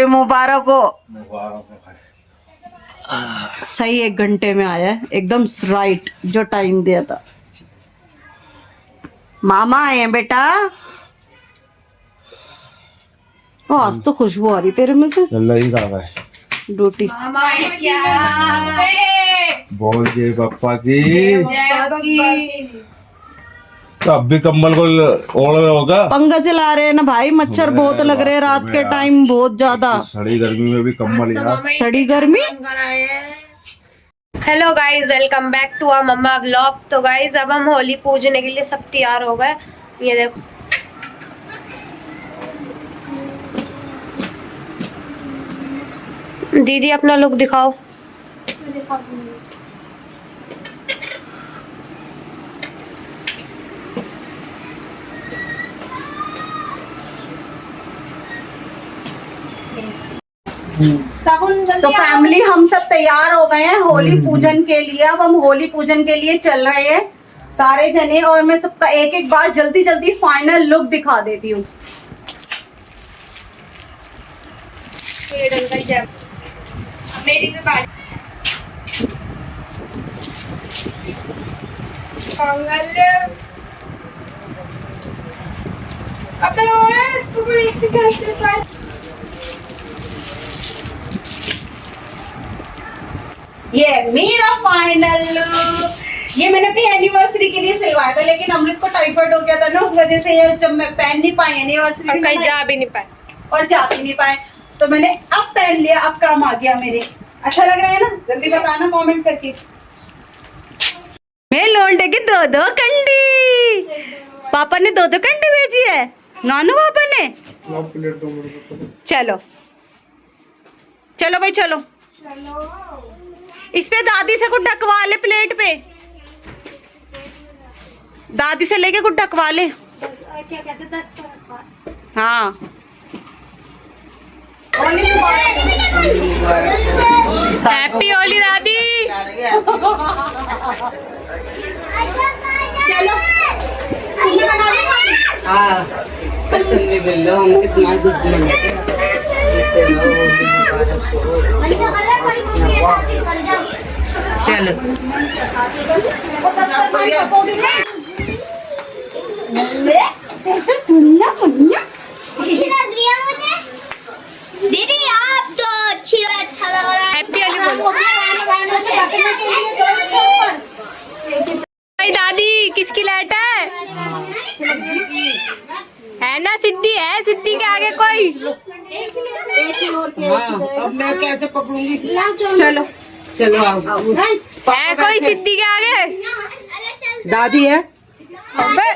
मुबारक हो। मुबारक हो। सही 1 घंटे में आया है, एकदम राइट जो टाइम दिया था। मामा आए हैं बेटा। ओ आज तो खुशबू आ रही तेरे में से। अल्लाह ही कहा है ड्यूटी बोल जय पप्पा की। तो अब भी कम्बल को ओढ़ रहे होगा। पंखा चला रहे हैं ना भाई, मच्छर बहुत लग रहे हैं रात के टाइम, बहुत ज्यादा। सड़ी गर्मी में भी कम्बल यार। सड़ी गर्मी। Hello guys, welcome back to our मम्मा व्लॉग। तो गाइज अब हम होली पूजने के लिए सब तैयार हो गए। ये देखो दीदी अपना लुक दिखाओ। तो फैमिली हम सब तैयार हो गए हैं होली पूजन के लिए। अब हम होली पूजन के लिए चल रहे हैं सारे जने, और मैं सबका एक एक बार जल्दी जल्दी फाइनल लुक दिखा देती हूँ। मेरी भी बात अबे ओए तुम ऐसे कैसे ये मेरा फाइनल लुक, ये मैंने अपनी एनिवर्सरी के लिए सिलवाया था, लेकिन अमृत को टाइफाइड हो गया था ना, उस वजह से ये जब मैं पहन नहीं पाई एनिवर्सरी और कहीं जा भी नहीं पाए तो मैंने अब पहन लिया। अब काम आ गया मेरे। अच्छा लग रहा है ना? जल्दी बताना कमेंट करके। मैं लौंडे की 2-2 कंडी, पापा ने 2-2 कंडी भेजी है। नानू पापा ने। चलो चलो भाई चलो। इस पे दादी से कुछ ढकवा ले, प्लेट पे दादी से लेके कुछ ढकवा ले। क्या कहते 10 हाँ हैप्पी होली दादी। चलो हम कितना दुश्मन चलो दीदी आप तो अच्छा लग रहा है। हैप्पी होली भाई। दादी किसकी लाइट है ना? सिद्धि है, सिद्धि के आगे कोई। अब मैं कैसे पकड़ूंगी? चलो चलो आओ। है कोई सिद्धि के आगे? दादी है, अबे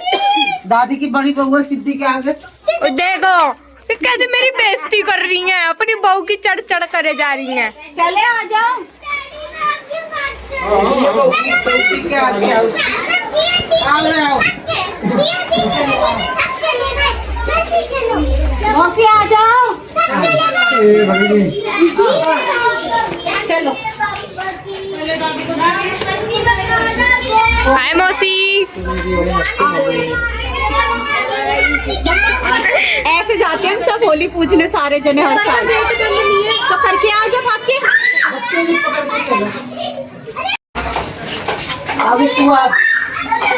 दादी की बड़ी बहू है सिद्धि के आगे। देखो ये कैसे मेरी बेइज्जती कर रही हैं, अपनी बहू की चढ़ चढ़ करे जा रही हैं। चले आ जाओ। सिद्धि के आगे आओ। मौसी आ जाओ। चलो हाय मौसी। ऐसे जाते हैं हम सब होली पूजने सारे जने हर साल। तो करके आ जाओ भाग के। अभी तू आप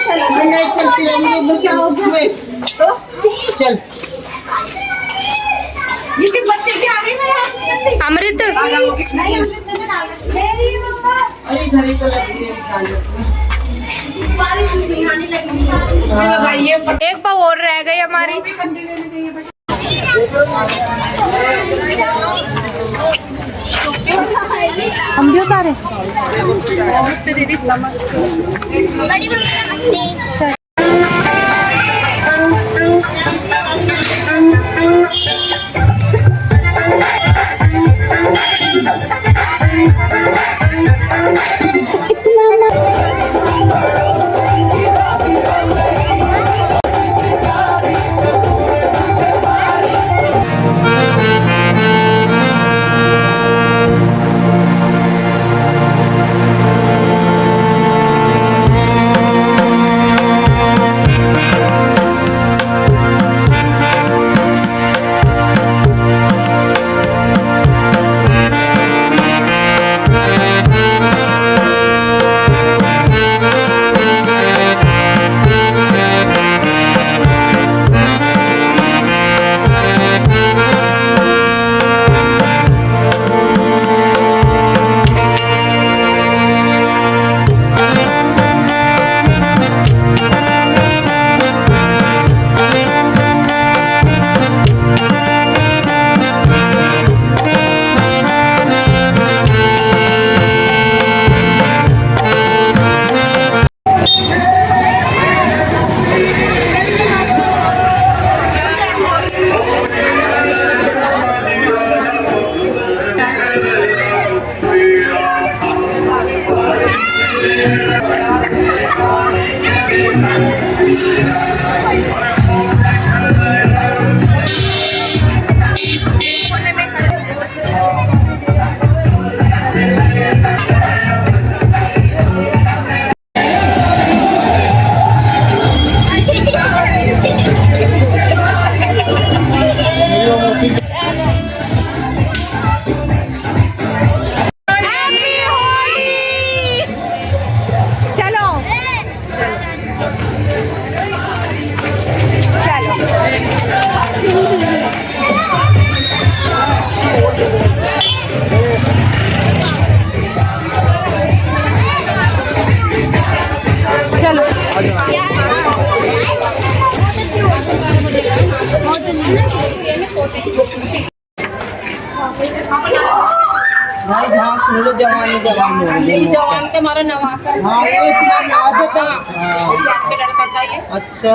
चलो मैं नहीं चलती रहूंगी, क्या होगी मैं? तो चल ये किस बच्चे की आ गई मेरे? अमृत नहीं अमृत ने डाल मेरी मम्मा। अरे घर ही तो लगी है। बारिश नहीं आने लगी। एक बार और रह गई हमारी। हम भी उतारे। नमस्ते दीदी। बड़ी नमस्ते। भाई जहाँ सुन लो जवानी जवान के मारे नवासा हाँ ये इसमें आदत है हाँ। जान के डर करता है अच्छा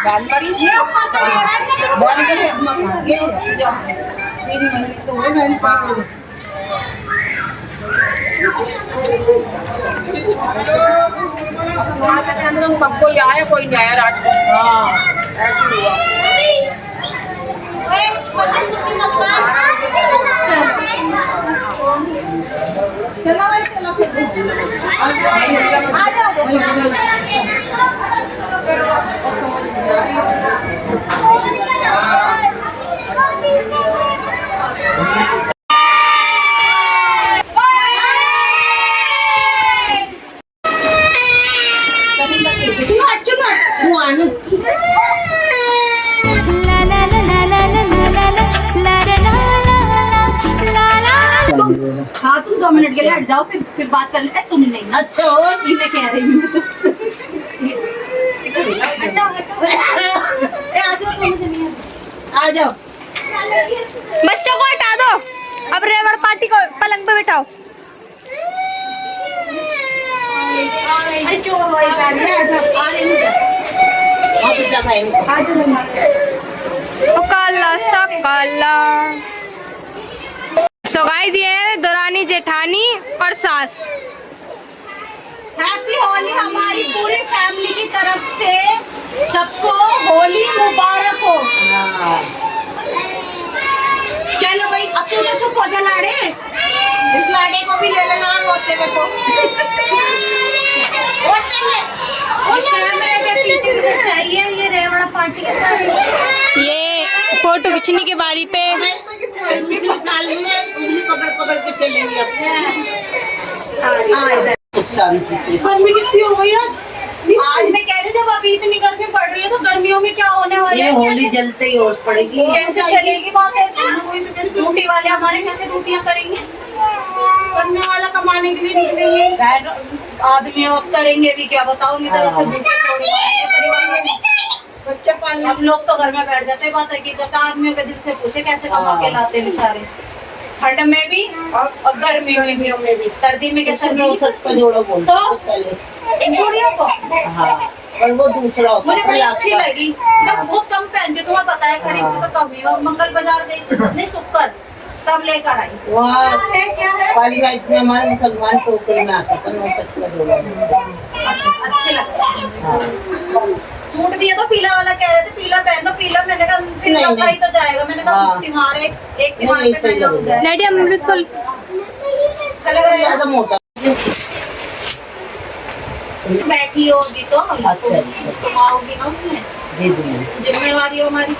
गाल मारी ये ऊपर से ले रहा है ना, बॉल के आगे 3 महीने तो हुए बहन को। सबको आया कोई नहीं आया रात को हाँ ऐसे हुआ चलो भाई चलो फिर आ जाओ। चुनाट चुनाट वो आने हाँ तुम 2 मिनट के लिए हट जाओ फिर बात कर ले। तुम नहीं अच्छा और इन्हें कह रही हूँ मैं तो। ए, आ जाओ तुम, मुझे नहीं आता। आ जाओ बच्चों को हटा दो, अब रेवड़ पार्टी को पलंग पे बिठाओ। अरे क्यों हमारी गाड़ी है? आ जाओ, आ रही हूँ। आप बेटा भाई आ जाओ। काला सा काला। सो गाइस ये है दुरानी जेठानी और सास। हैप्पी होली हमारी पूरी फैमिली की तरफ से सबको होली मुबारक हो। चलो भाई अब तू तो चुप हो जा लाड़े, इस लाड़े को भी ले लेना होते में तो पीछे से चाहिए ये रेवड़ा पार्टी के साथ। ये फोटो खींचने के बारी पे दूसरे साल में उंगली पकड़ पकड़ के चलेंगे सुख शांति से। गर्मी कितनी हो गई आज? आज मैं कह रही जब अभी इतनी गर्मी पड़ रही है तो गर्मियों में क्या होने वाली ये है? होली जलते ही और पड़ेगी। कैसे चलेगी बात ऐसे? ड्यूटी वाले हमारे कैसे ड्यूटियां करेंगे? करने वाला कमाने के लिए निकलेंगे आदमी अब करेंगे भी क्या बताओ, नहीं तो ऐसे भूखे थोड़ी रहेंगे परिवार में। बच्चा पालने हम लोग तो घर में बैठ जाते हैं, बात है कि आदमियों के दिल से पूछे कैसे कमा के लाते बेचारे, ठंड में भी और गर्मियों में भी। सर्दी में कैसे का जोड़ा बोलते तो? पहले इन चूड़ियों को हाँ और वो दूसरा होता मुझे है, बड़ी आपका। अच्छी लगी। मैं बहुत कम पहनती हूँ, तुम्हें पता है, खरीदती तो कम ही हूँ। मंगल बाजार गई थी नहीं सुपर, तब लेकर आई। वहाँ काली बात में हमारे मुसलमान टोकरी में आता था 9 का जोड़ा। अच्छे लगते हैं। सूट भी है तो पीला वाला कह रहे थे पीला पहनो, पीला मैंने कहा फिर नहीं, लंबा ही तो जाएगा। मैंने कहा हाँ। तुम्हारे एक त्योहार नहीं, पे सही पहना हो लगेगा। जाए। डैडी अमृत को अच्छा लग रहा है। ज्यादा मोटा बैठी होगी तो अच्छा। तुम आओगी ना उसमें, दे दूंगी। जिम्मेवारी हो हमारी।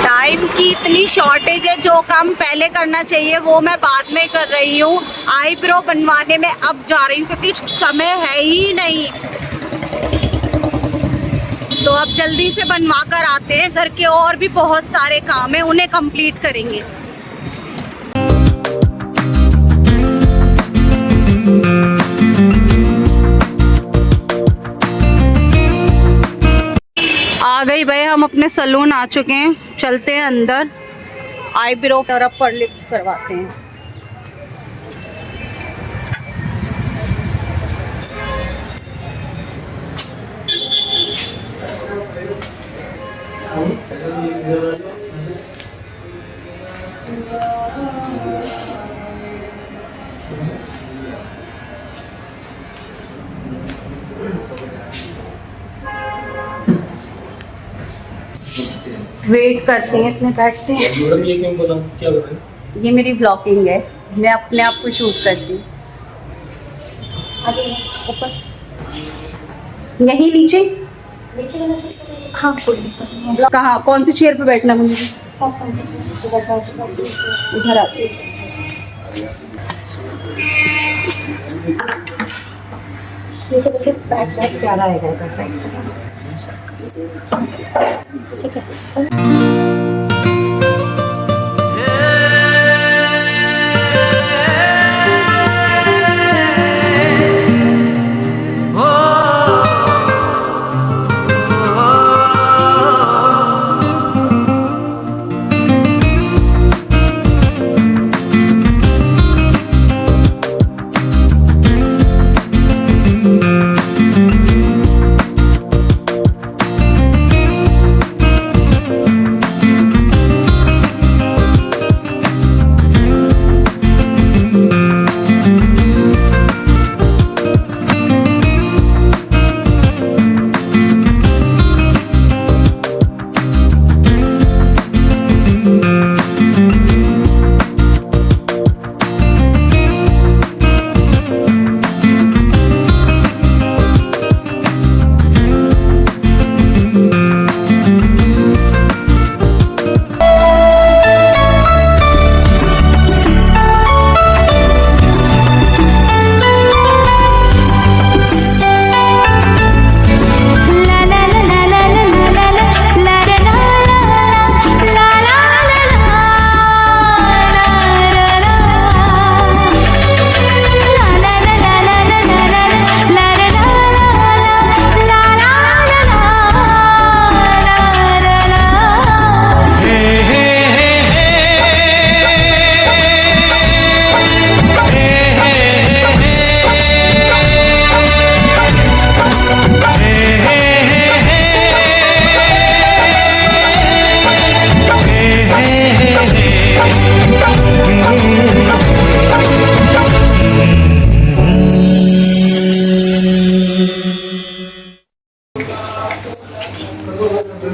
टाइम की इतनी शॉर्टेज है, जो काम पहले करना चाहिए वो मैं बाद में कर रही हूँ। आईब्रो बनवाने में अब जा रही हूँ क्योंकि समय है ही नहीं, तो अब जल्दी से बनवा कर आते हैं। घर के और भी बहुत सारे काम हैं, उन्हें कंप्लीट करेंगे। आ गई भाई, हम अपने सलून आ चुके हैं, चलते हैं अंदर। आईब्रो और अपर लिप्स करवाते हैं। वेट करते हैं, इतने बैठते हैं। मैडम ये क्यों बोला, क्या कर रहे हैं? ये मेरी ब्लॉगिंग है, मैं अपने आप को शूट करती हूँ। ऊपर यही नीचे हाँ, कोई दिक्कत नहीं है। कहाँ कौन सी चेयर पे बैठना मुझे? इधर आते नीचे बैठ बैठ प्यारा आएगा इधर साइड से। ठीक है।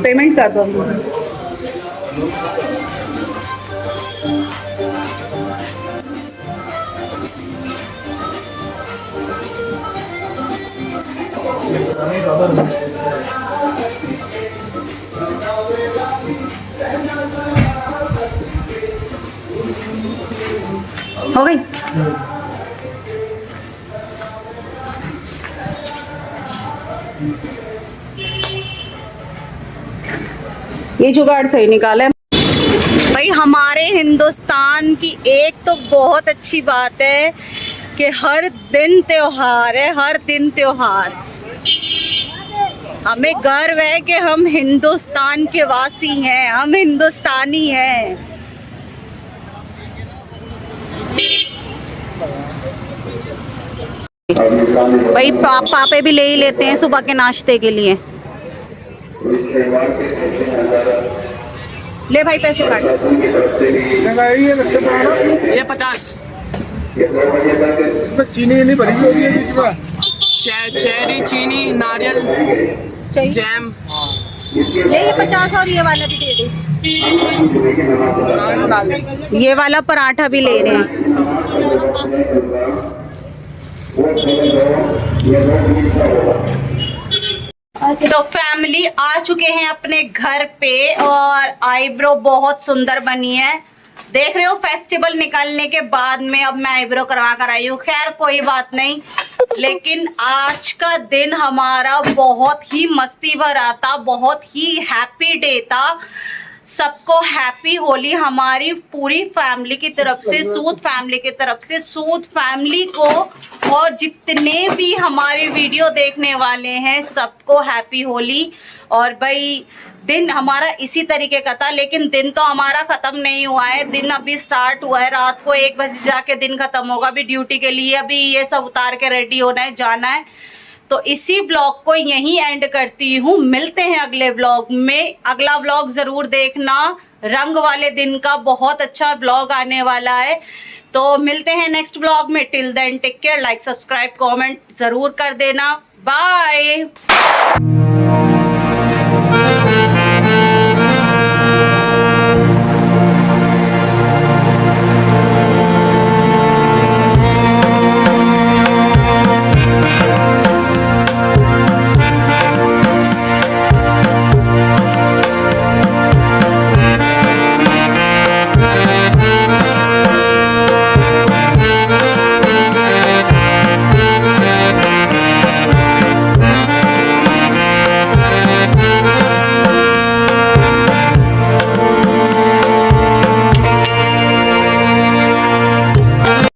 पेमेंट कर दो। हो गई। ये जुगाड़ सही निकाला है भाई। हमारे हिंदुस्तान की एक तो बहुत अच्छी बात है कि हर दिन त्योहार है, हर दिन त्योहार। हमें गर्व है कि हम हिंदुस्तान के वासी हैं, हम हिंदुस्तानी हैं। भाई पापे भी ले ही लेते हैं सुबह के नाश्ते के लिए। ले भाई पैसे काट। ये 50 इसमें चीनी नहीं भरी होगी है बीच में। चेरी, चीनी, नारियल, जैम। ये 50 और ये वाला भी दे दो। ये वाला पराठा भी ले रहे हैं। तो फैमिली आ चुके हैं अपने घर पे और आईब्रो बहुत सुंदर बनी है। देख रहे हो फेस्टिवल निकलने के बाद में अब मैं आईब्रो करवा कर आई हूँ। खैर कोई बात नहीं, लेकिन आज का दिन हमारा बहुत ही मस्ती भरा था, बहुत ही हैप्पी डे था। सबको हैप्पी होली हमारी पूरी फैमिली की तरफ से, सूद फैमिली की तरफ से, सूद फैमिली को और जितने भी हमारी वीडियो देखने वाले हैं सबको हैप्पी होली। और भाई दिन हमारा इसी तरीके का था, लेकिन दिन तो हमारा खत्म नहीं हुआ है। दिन अभी स्टार्ट हुआ है, रात को 1 बजे जाके दिन खत्म होगा। अभी ड्यूटी के लिए अभी ये सब उतार के रेडी होना है, जाना है। तो इसी ब्लॉग को यहीं एंड करती हूँ। मिलते हैं अगले ब्लॉग में। अगला ब्लॉग जरूर देखना, रंग वाले दिन का बहुत अच्छा ब्लॉग आने वाला है। तो मिलते हैं नेक्स्ट ब्लॉग में। Till then take care, like subscribe comment जरूर कर देना। बाय।